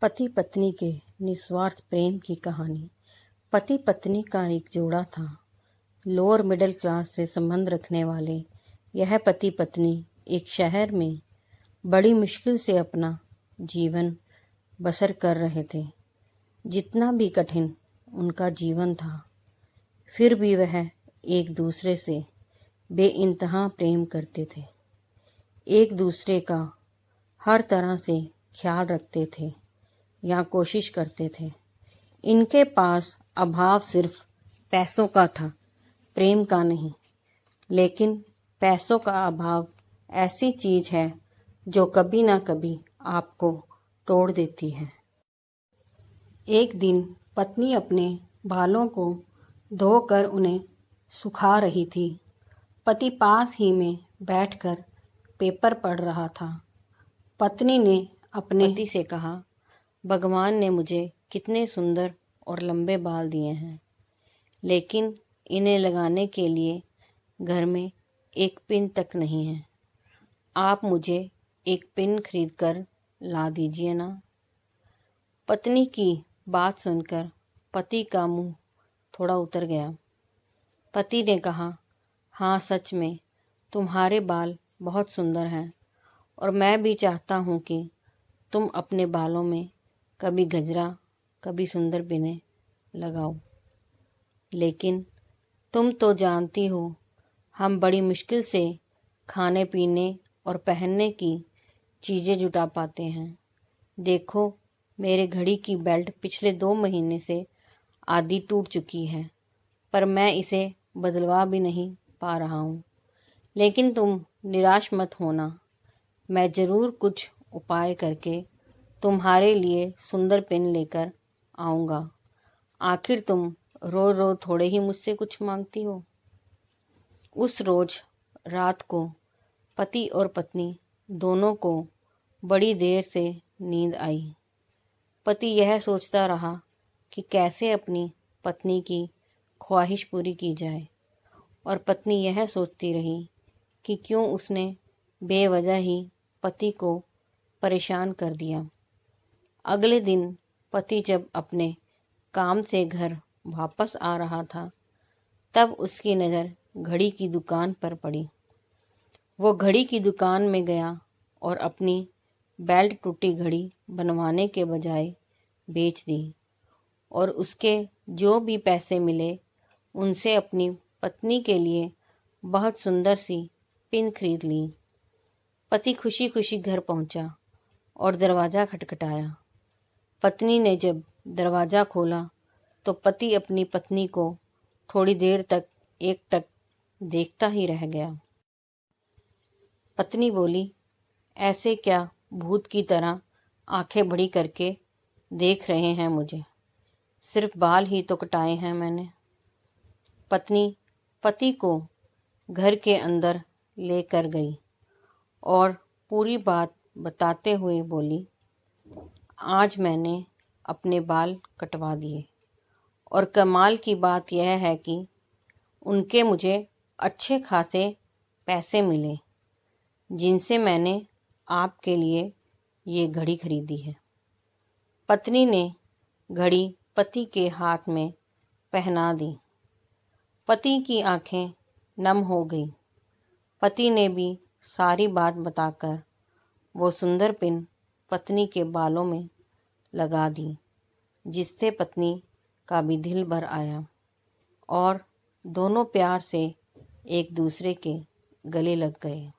पति पत्नी के निस्वार्थ प्रेम की कहानी। पति पत्नी का एक जोड़ा था। लोअर मिडिल क्लास से संबंध रखने वाले यह पति पत्नी एक शहर में बड़ी मुश्किल से अपना जीवन बसर कर रहे थे। जितना भी कठिन उनका जीवन था, फिर भी वह एक दूसरे से बेइंतहा प्रेम करते थे। एक दूसरे का हर तरह से ख्याल रखते थे या कोशिश करते थे। इनके पास अभाव सिर्फ पैसों का था, प्रेम का नहीं। लेकिन पैसों का अभाव ऐसी चीज है जो कभी ना कभी आपको तोड़ देती है। एक दिन पत्नी अपने बालों को धोकर उन्हें सुखा रही थी। पति पास ही में बैठकर पेपर पढ़ रहा था। पत्नी ने अपने पति से कहा, भगवान ने मुझे कितने सुंदर और लंबे बाल दिए हैं, लेकिन इन्हें लगाने के लिए घर में एक पिन तक नहीं है। आप मुझे एक पिन खरीद कर ला दीजिए ना। पत्नी की बात सुनकर पति का मुंह थोड़ा उतर गया। पति ने कहा, हाँ, सच में तुम्हारे बाल बहुत सुंदर हैं और मैं भी चाहता हूँ कि तुम अपने बालों में कभी गजरा, कभी सुंदर पिनें लगाओ। लेकिन तुम तो जानती हो, हम बड़ी मुश्किल से खाने पीने और पहनने की चीज़ें जुटा पाते हैं। देखो, मेरे घड़ी की बेल्ट पिछले 2 महीने से आधी टूट चुकी है, पर मैं इसे बदलवा भी नहीं पा रहा हूँ। लेकिन तुम निराश मत होना, मैं ज़रूर कुछ उपाय करके तुम्हारे लिए सुंदर पेन लेकर आऊँगा। आखिर तुम रोज रोज थोड़े ही मुझसे कुछ मांगती हो। उस रोज रात को पति और पत्नी दोनों को बड़ी देर से नींद आई। पति यह सोचता रहा कि कैसे अपनी पत्नी की ख्वाहिश पूरी की जाए, और पत्नी यह सोचती रही कि क्यों उसने बेवजह ही पति को परेशान कर दिया। अगले दिन पति जब अपने काम से घर वापस आ रहा था, तब उसकी नज़र घड़ी की दुकान पर पड़ी। वो घड़ी की दुकान में गया और अपनी बेल्ट टूटी घड़ी बनवाने के बजाय बेच दी, और उसके जो भी पैसे मिले उनसे अपनी पत्नी के लिए बहुत सुंदर सी पिन खरीद ली। पति खुशी खुशी घर पहुंचा और दरवाज़ा खटखटाया। पत्नी ने जब दरवाज़ा खोला तो पति अपनी पत्नी को थोड़ी देर तक एकटक देखता ही रह गया। पत्नी बोली, ऐसे क्या भूत की तरह आंखें बड़ी करके देख रहे हैं मुझे? सिर्फ बाल ही तो कटाए हैं मैंने। पत्नी पति को घर के अंदर लेकर गई और पूरी बात बताते हुए बोली, आज मैंने अपने बाल कटवा दिए, और कमाल की बात यह है कि उनके मुझे अच्छे खासे पैसे मिले, जिनसे मैंने आपके लिए ये घड़ी खरीदी है। पत्नी ने घड़ी पति के हाथ में पहना दी। पति की आंखें नम हो गई। पति ने भी सारी बात बताकर वो सुंदर पिन पत्नी के बालों में लगा दी, जिससे पत्नी का भी दिल भर आया और दोनों प्यार से एक दूसरे के गले लग गए।